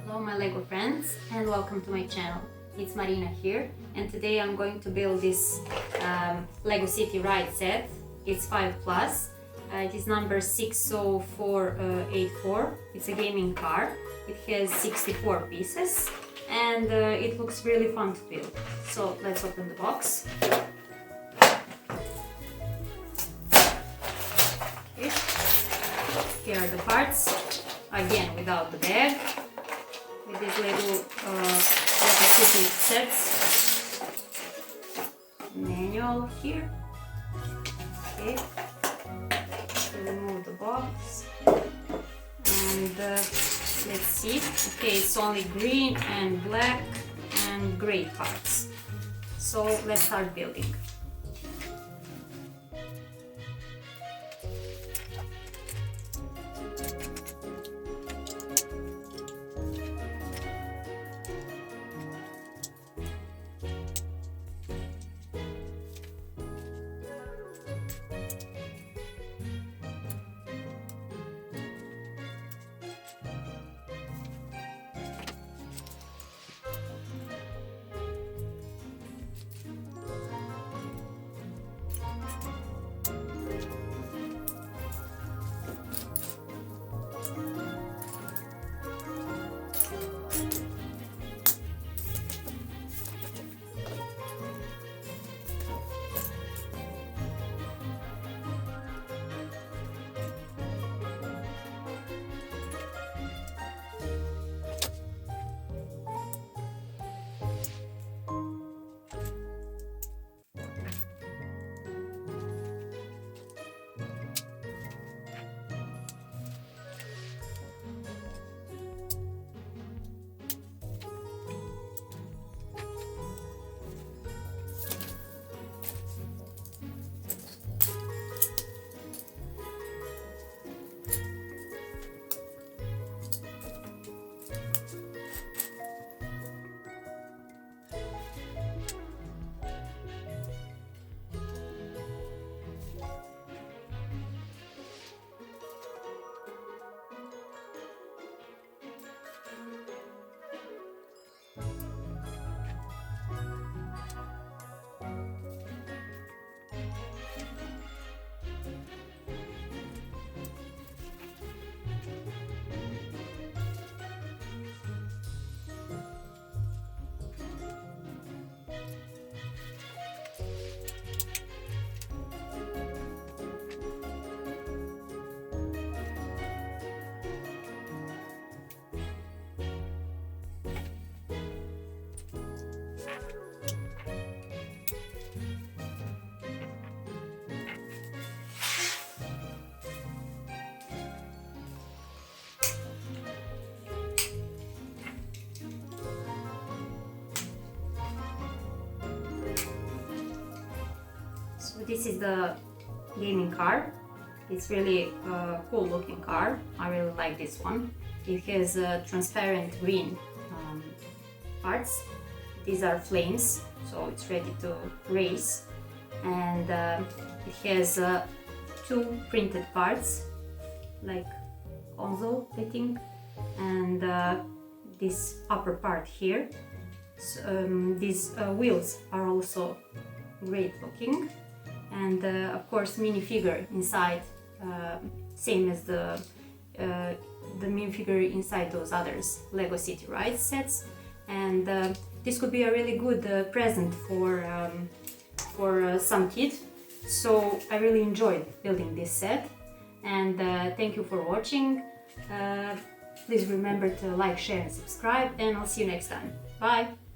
Hello my Lego friends and welcome to my channel. It's Marina here and today I'm going to build this Lego City Ride set. It's 5 plus. It is number 60484. It's a gaming car. It has 64 pieces and it looks really fun to build. So let's open the box. Okay. Here are the parts. Again, without the bag, with these little City sets. Manual here. Okay, so remove the box and let's see. Okay, it's only green and black and gray parts. So let's start building. So this is the gaming car. It's really a cool looking car. I really like this one. It has transparent green parts. These are flames, so it's ready to race. And it has two printed parts, like console, I think, and this upper part here. So, these wheels are also great looking. And of course minifigure inside, same as the minifigure inside those others Lego City Ride sets. And this could be a really good present for some kid. So I really enjoyed building this set, and thank you for watching. Please remember to like, share and subscribe, and I'll see you next time. Bye!